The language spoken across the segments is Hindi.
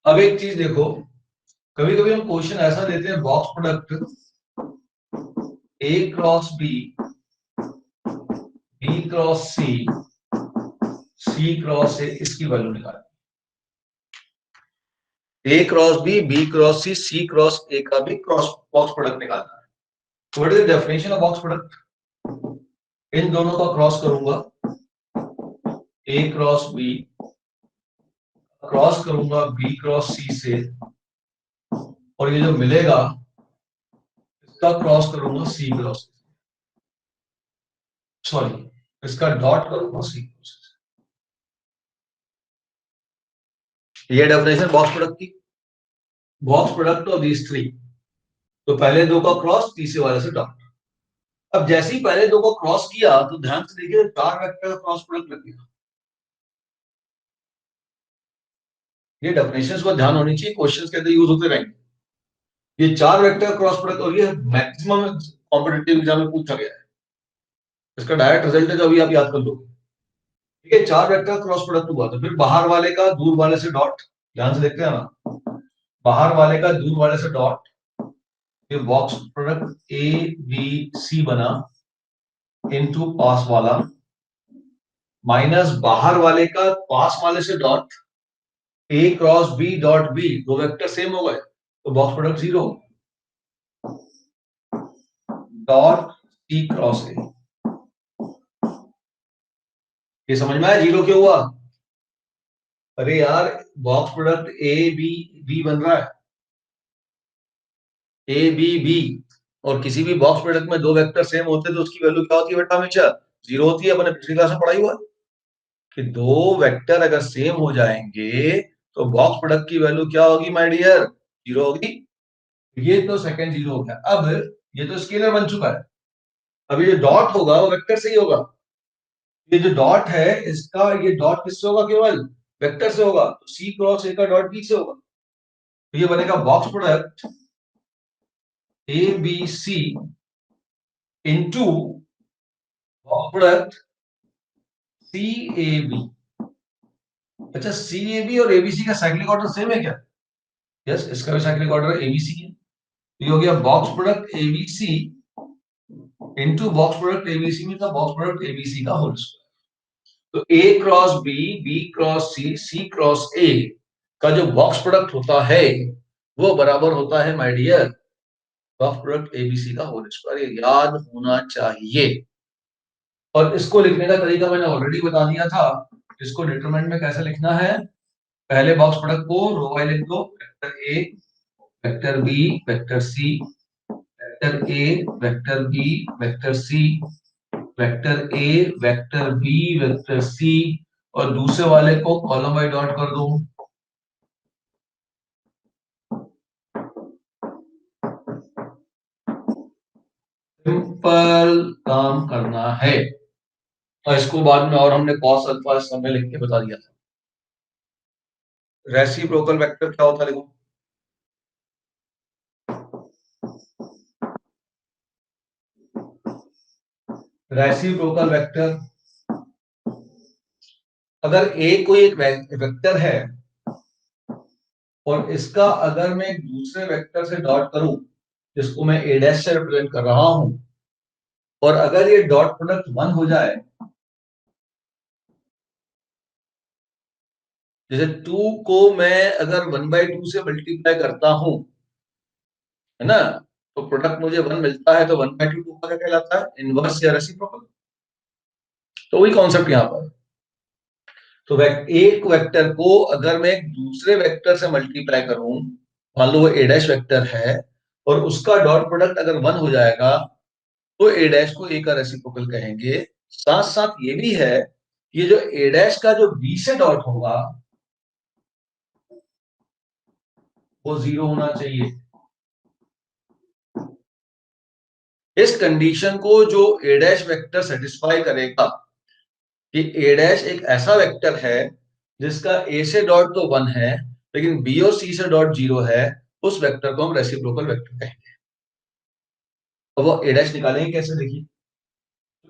अब एक चीज देखो, कभी कभी हम क्वेश्चन ऐसा देते हैं, box product A cross B, B cross C, C cross A, इसकी वैल्यू निकाल। A cross B cross C, C cross A का भी क्रॉस बॉक्स प्रोडक्ट निकालना है। What is the definition of box product? इन दोनों का क्रॉस करूंगा, ए क्रॉस बी क्रॉस करूंगा बी क्रॉस सी से, और ये जो मिलेगा इसका क्रॉस करूंगा सी क्रॉस, सॉरी इसका डॉट करूंगा सी क्रॉस। ये डेफिनेशन बॉक्स प्रोडक्ट की, box product of these three. तो पहले दो का क्रॉस, तीसरे वाले से डॉट। अब जैसे ही पहले दो को क्रॉस किया तो ध्यान से देखिए, चार वेक्टर का क्रॉस प्रोडक्ट लग गया। ये डेफिनेशंस को ध्यान होनी चाहिए, क्वेश्चंस के अंदर यूज होते रहेंगे। ये चार वेक्टर क्रॉस प्रोडक्ट, और ये मैक्सिमम कॉम्पिटिटिव एग्जाम में पूछा गया है। इसका डायरेक्ट रिजल्ट है जो अभी आप याद कर लो। ठीक है, चार वेक्टर क्रॉस प्रोडक्ट हुआ तो फिर बाहर वाले का दूर वाले से डॉट। ध्यान से देखते हैं ना, बाहर वाले का दूर वाले से डॉट, ये box product A B C बना, इनटू पास वाला, माइनस बाहर वाले का पास वाले से dot, A cross B dot B, दो वेक्टर सेम हो गए तो box product zero, dot C cross A. ये समझ में आया जीरो क्यों हुआ? अरे यार, box product A B B बन रहा है, ए बी बी, और किसी भी बॉक्स प्रोडक्ट में दो वेक्टर सेम होते हैं तो उसकी वैल्यू क्या होती है बेटा? हमेशा जीरो होती है। अपने पिछली क्लास में पढ़ाई हुआ है कि दो वेक्टर अगर सेम हो जाएंगे तो बॉक्स प्रोडक्ट की वैल्यू क्या होगी माय डियर? जीरो होगी। ये तो सेकंड जीरो हो गया। अब ये तो स्केलर बन चुका है, अब ये डॉट होगा वो वेक्टर से ही होगा। ये जो डॉट है इसका, ये डॉट किससे होगा? केवल वेक्टर से होगा, तो सी क्रॉस ए का डॉट बी से होगा। तो ये बनेगा box product A B C into box product C A B. अच्छा, सी ए बी और एबीसी का साइक्लिक ऑर्डर सेम है क्या? यस, इसका भी साइक्लिक ऑर्डर एबीसी है। तो ये हो गया box product ABC into box product ABC में था बॉक्स प्रोडक्ट एबीसी का होल स्क्वायर। तो A cross B, B cross C, C cross A का जो बॉक्स प्रोडक्ट होता है वो बराबर होता है my dear box product ABC का होल स्क्वायर। ये याद होना चाहिए। और इसको लिखने का तरीका मैंने ऑलरेडी बता दिया था। इसको डिटरमिनेंट में कैसे लिखना है? पहले बॉक्स प्रोडक्ट को रो वाइज लिख लो, vector A, vector B, vector C, vector A, vector B, vector C, vector A, vector B, vector C, और दूसरे वाले को कॉलम बाय डॉट कर दो। सिंपल काम करना है। और इसको बाद में और हमने कॉस अल्फा समय लिख के बता दिया था। रेसिप्रोकल वेक्टर क्या होता है देखो, रेसिप्रोकल वेक्टर, अगर ए कोई एक वेक्टर है और इसका अगर मैं एक दूसरे वेक्टर से डॉट करूं जिसको मैं ए डैश से रिप्रेजेंट कर रहा हूं, और अगर ये डॉट प्रोडक्ट वन हो जाए, जैसे टू को मैं अगर वन बाई टू से मल्टीप्लाई करता हूं, है ना, तो प्रोडक्ट मुझे वन मिलता है, तो वन बाई टू का क्या कहलाता है? इनवर्स या रेसिप्रोकल। तो वही कॉन्सेप्ट यहां पर। तो एक वेक्टर को अगर मैं एक दूसरे वेक्टर से मल्टीप्लाई करूं, मान लो वो ए डैश वेक्टर है, और उसका डॉट प्रोडक्ट अगर वन हो जाएगा तो ए डैश को ए का रेसिप्रोकल कहेंगे। साथ साथ ये भी है, ये जो ए डैश का जो बी से डॉट होगा वो जीरो होना चाहिए। इस कंडीशन को जो ए डैश वेक्टर सेटिस्फाई करेगा कि ए डैश एक ऐसा वेक्टर है जिसका ए से डॉट तो वन है लेकिन बी और सी से डॉट जीरो है, उस वेक्टर को हम रेसिप्रोकल वेक्टर कहेंगे। अब वो ए डैश निकालेंगे कैसे? देखिए,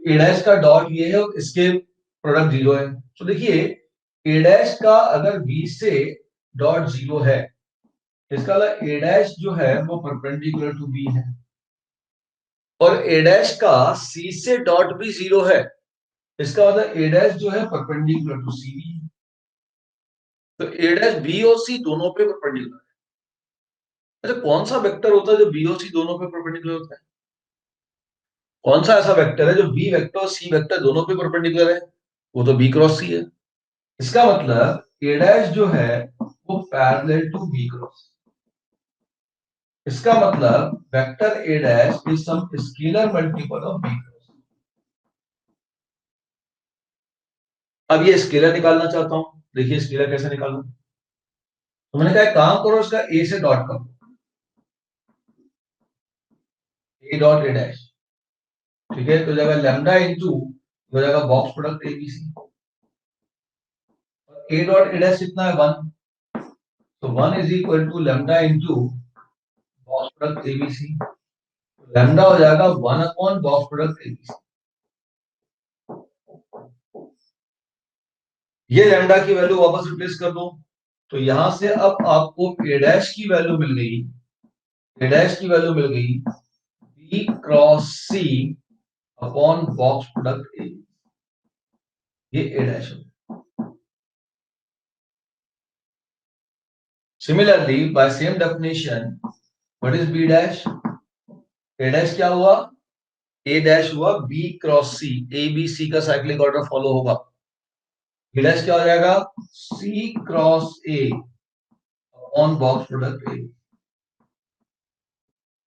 ए डैश का डॉट ये है और इसके प्रोडक्ट जीरो है। तो देखिए, ए डैश का अगर बी से डॉट जीरो है, इसका मतलब ए डैश जो है वो परपेंडिकुलर टू बी है, और ए डैश का सी से डॉट भी जीरो है, इसका मतलब ए डैश जो है परपेंडिकुलर टू सी भी है। तो ए डैश बी और सी दोनों पे परपेंडिकुलर है। अच्छा, कौन सा वेक्टर होता है जो बी और सी दोनों पे परपेंडिकुलर होता है? कौन सा ऐसा वेक्टर है जो बी वेक्टर और सी वेक्टर दोनों पे परपेंडिकुलर है? वो तो बी क्रॉस सी है। इसका मतलब ए डैश जो है वो पैरेलल टू बी क्रॉस। इसका मतलब vector A dash is some scalar multiple of B cross. अब ये स्केलर निकालना चाहता हूं, देखिए स्केलर कैसे निकालूं। तो मैंने कहा एक काम करो, इसका ए से डॉट करो, ए डॉट ए डैश, ठीक है। तो जाएगा लैम्डा इंटू, हो जाएगा box product ABC. A dot A dash कितना है? 1। तो 1 is equal to lambda into box product ABC. Lambda हो जाएगा 1 अपॉन बॉक्स प्रोडक्ट एबीसी। ये लैम्डा की वैल्यू वापस रिप्लेस कर दो, तो यहां से अब आपको ए डैश की वैल्यू मिल गई, ए डैश की वैल्यू मिल गई B cross C upon box product A. ये ए डैश है। Similarly by same definition, what is B dash? A dash क्या हुआ? ए डैश हुआ B cross C, A B C का साइक्लिक ऑर्डर फॉलो होगा। बी डैश क्या हो जाएगा? C cross A upon box product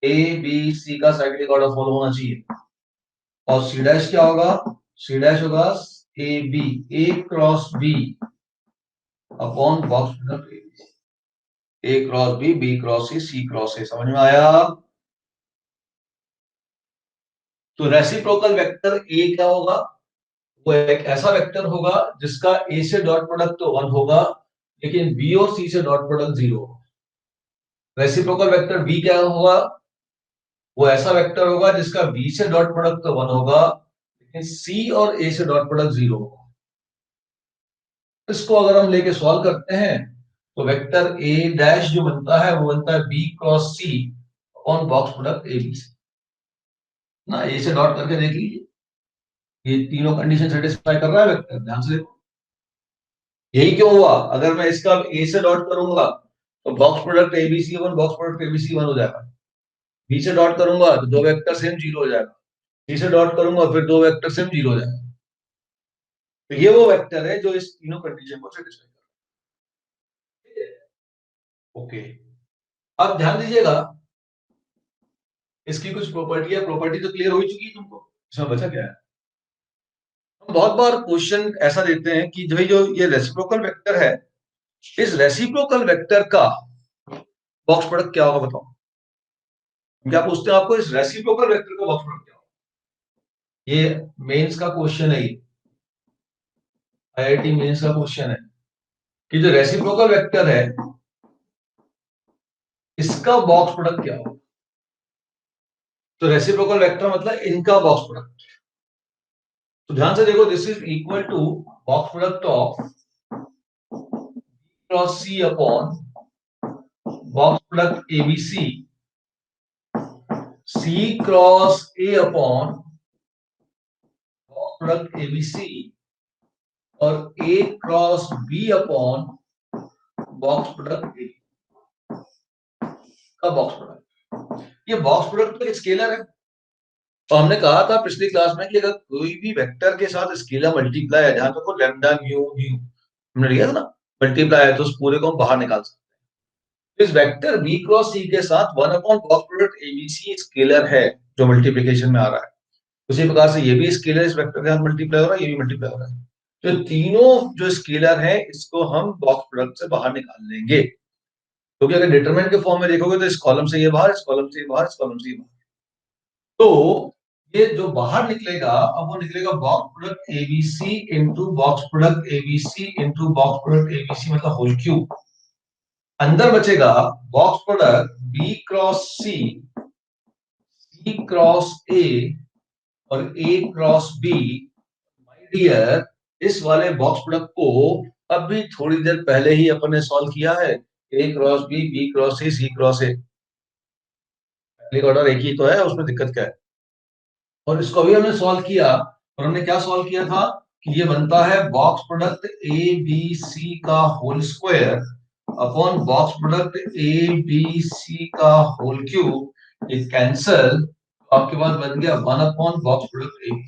A B C का साइक्लिक ऑर्डर फॉलो होना चाहिए। और सी डैश क्या होगा? सी डैश होगा A B, A cross B upon box product A cross B cross C cross A. समझ में आया? तो रेसिप्रोकल वेक्टर ए क्या होगा? वो एक ऐसा वेक्टर होगा जिसका ए से डॉट प्रोडक्ट तो 1 होगा, लेकिन बी और सी से डॉट प्रोडक्ट 0 होगा। रेसिप्रोकल वेक्टर बी क्या होगा? वो ऐसा वेक्टर होगा जिसका बी से डॉट प्रोडक्ट तो 1 होगा, लेकिन सी और ए से डॉट प्रोडक्ट 0 होगा। इसको अगर हम लेके सॉल्व करते हैं तो वेक्टर ए डैश जो बनता है वो बनता है B cross C on box product A B C ना। ए से डॉट करके देख लीजिए, ये तीनों कंडीशन सेटिस्फाई कर रहा है वेक्टर, ध्यान से देखो। यही क्यों हुआ? अगर मैं इसका ए से डॉट करूंगा तो box product ABC one box product ABC one हो जाएगा। बी से डॉट करूंगा तो दो वेक्टर सेम 0 हो जाएगा। सी से डॉट करूंगा फिर दो वेक्टर सेम 0 हो जाएगा। तो ये वो वेक्टर है जो इस तीनों कंडीशन को सेटिस्फाई कर रहा है। ओके, अब ध्यान दीजिएगा, इसकी कुछ प्रॉपर्टी है, प्रॉपर्टी तो क्लियर हो ही चुकी है तुमको, इसमें बचा क्या है? हम बहुत बार क्वेश्चन ऐसा देते हैं कि भाई जो ये रेसिप्रोकल वेक्टर है, इस रेसिप्रोकल वेक्टर का बॉक्स प्रोडक्ट क्या होगा बताओ। हम क्या पूछते हैं आपको, इस रेसिप्रोकल वेक्टर का बॉक्स प्रोडक्ट क्या होगा? ये मेंस का क्वेश्चन है, ये आईआईटी मेंस का क्वेश्चन है कि जो रेसिप्रोकल वेक्टर है इसका बॉक्स प्रोडक्ट क्या होगा। तो रेसिप्रोकल वेक्टर मतलब इनका बॉक्स प्रोडक्ट। तो ध्यान से देखो, this is equal to box product of cross C upon box product ABC, C cross A upon box product ABC, और A cross B upon box product A का बॉक्स प्रोडक्ट। ये बॉक्स प्रोडक्ट तो स्केलर है। तो हमने कहा था पिछली क्लास में कि अगर कोई भी वेक्टर के साथ स्केलर मल्टीप्लाई है, जहां तक वो लैम्डा म्यू म्यू हमने लिया था ना, मल्टीप्लाई है, तो उस पूरे को हम बाहर निकाल सकते हैं। इस वेक्टर बी क्रॉस सी के साथ 1 upon box product ABC scalar है जो मल्टीप्लिकेशन में आ रहा है। उसी प्रकार से ये भी स्केलर इस वेक्टर के साथ मल्टीप्लाई हो रहा है, ये भी मल्टीप्लाई हो रहा है। तो तीनों जो स्केलर है इसको हम बॉक्स प्रोडक्ट से बाहर निकाल लेंगे, क्योंकि अगर डिटरमिनेंट के फॉर्म में देखोगे तो इस कॉलम से ये बाहर, इस कॉलम से ये बाहर, इस कॉलम से ये बाहर। तो ये जो बाहर निकलेगा अब वो निकलेगा box product ABC into box product ABC into box product ABC, मतलब होल क्यूब। अंदर बचेगा box product B cross C, C cross A और A cross B. My dear, इस वाले बॉक्स प्रोडक्ट को अब भी थोड़ी देर पहले ही अपन ने सॉल्व किया है, A cross B cross C cross A, order एक ही तो है, उसमें दिक्कत क्या है। और इसको भी हमने सॉल्व किया, और हमने क्या सॉल्व किया था कि ये बनता है box product A B C का whole square upon box product A B C का होल क्यूब, ये कैंसल, तो आपके पास बन गया 1 अपॉन बॉक्स प्रोडक्ट ए।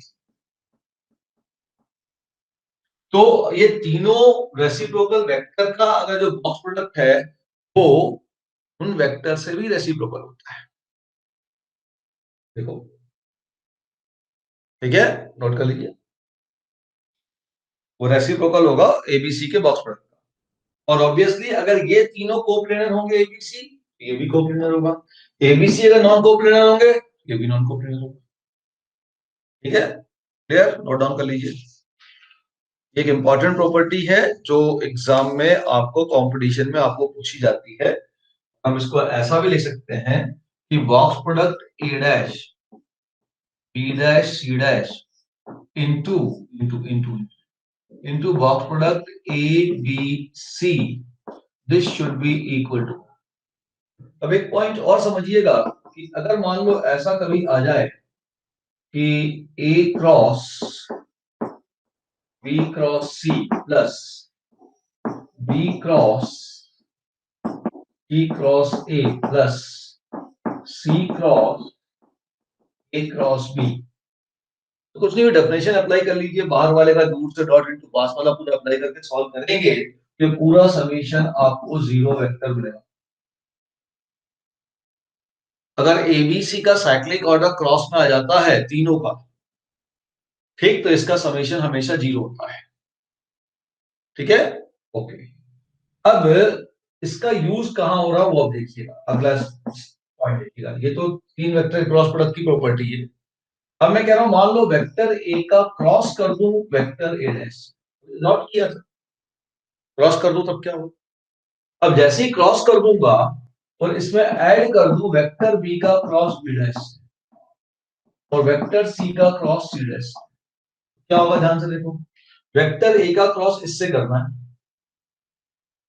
तो ये तीनों रेसिप्रोकल वेक्टर का अगर जो बॉक्स प्रोडक्ट है वो उन वेक्टर से भी रेसिप्रोकल होता है। देखो, ठीक है, नोट कर लीजिए, वो रेसिप्रोकल होगा एबीसी के बॉक्स प्रोडक्ट का। और ऑब्वियसली अगर ये तीनों कोप्लेनर होंगे एबीसी, ये भी कोप्लेनर होगा। एबीसी अगर नॉन कोप्लेनर होंगे, ये भी नॉन कोप्लेनर होगा। ठीक है, क्लियर, नोट डाउन कर लीजिए। एक इंपॉर्टेंट प्रॉपर्टी है जो एग्जाम में आपको कंपटीशन में आपको पूछी जाती है। हम इसको ऐसा भी लिख सकते हैं कि box product A dash B dash C dash into into into into box product A B C, this should be equal to. अब एक पॉइंट और समझिएगा कि अगर मान लो ऐसा कभी आ जाए कि A cross B cross C plus B cross E cross A plus C cross A cross B, तो कुछ नहीं, डेफिनेशन अप्लाई कर लीजिए, बाहर वाले का दूर से डॉट इनटू पास वाला पूरा अप्लाई करके सॉल्व करेंगे तो पूरा समीशन आपको जीरो वेक्टर मिलेगा। अगर एबीसी का साइक्लिक ऑर्डर क्रॉस में आ जाता है तीनों का, ठीक, तो इसका समीशन हमेशा जीरो होता है। ठीक है, ओके। अब इसका यूज कहां हो रहा है वो अब देखिएगा, अगला पॉइंट देखिएगा। ये तो तीन वेक्टर क्रॉस प्रोडक्ट की प्रॉपर्टी है। अब मैं कह रहा हूं मान लो वेक्टर ए का क्रॉस कर दूं वेक्टर ए डैश, नॉट किया था, क्रॉस कर दूं तब क्या हो। अब जैसे ही क्रॉस कर दूंगा और इसमें ऐड कर दूं वेक्टर बी का क्रॉस बी डैश और वेक्टर सी का क्रॉस सी डैश, क्या होगा ध्यान से देखो। वेक्टर ए का क्रॉस इससे करना है,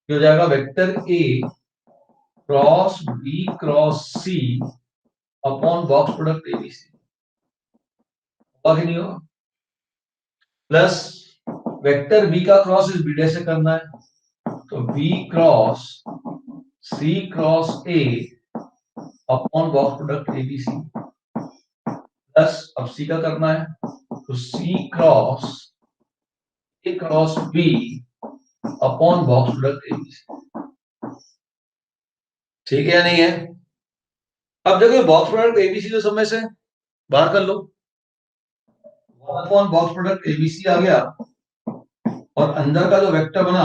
हो जाएगा vector A cross B cross C upon box product ABC, होगा कि नहीं होगा। प्लस वेक्टर बी का क्रॉस इस बी डैश से करना है, तो B cross C cross A upon box product ABC, plus अब सी का करना है तो C cross A cross B upon box product ABC. ठीक है या नहीं है। अब देखो बॉक्स प्रोडक्ट एबीसी जो समय से बाहर कर लो, अपॉन बॉक्स प्रोडक्ट एबीसी आ गया, और अंदर का जो वेक्टर बना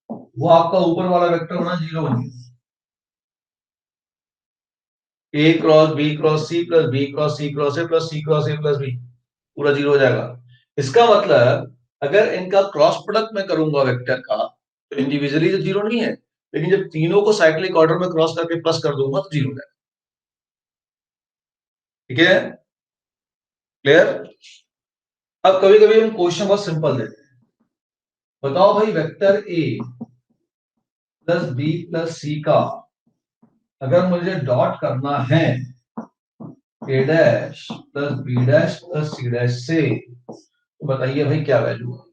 वो आपका ऊपर वाला वेक्टर बना जीरो बन गया। A cross B cross C plus B cross C cross A plus C cross A plus B, पूरा जीरो हो जाएगा। इसका मतलब अगर इनका क्रॉस प्रोडक्ट मैं करूंगा वेक्टर का तो इंडिविजुअली तो जीरो नहीं है, लेकिन जब तीनों को साइक्लिक ऑर्डर में क्रॉस करके प्लस कर दूंगा तो जीरो हो जाएगा। ठीक है, क्लियर। अब कभी कभी हम क्वेश्चन बहुत सिंपल देते हैं, बताओ भाई vector A plus B plus C का अगर मुझे डॉट करना है A dash plus B dash plus C dash से, तो बताइए भाई क्या वैल्यू है,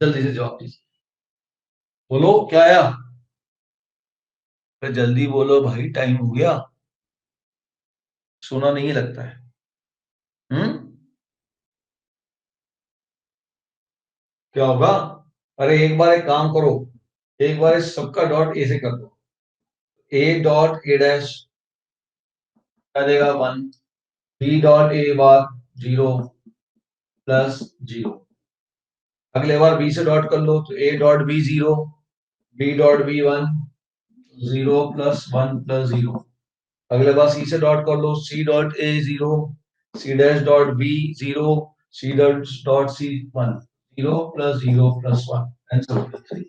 जल्दी से जवाब दीजिए, बोलो क्या आया। तो जल्दी बोलो भाई, टाइम हो गया, सोना नहीं लगता है। हम्म, क्या होगा। अरे एक बार एक काम करो, एक बार इस सबका डॉट ए से कर दो, ए डॉट ए डैश क्या देगा 1, बी डॉट ए बार 0 प्लस 0, अगले बार बी से डॉट कर लो तो A dot B 0, B dot B 1, 0 plus 1 plus 0, अगले बार सी से डॉट कर लो, C dot A 0, C dash dot B 0, C dot C 1, 0 plus 0 plus 1, answer हो गया।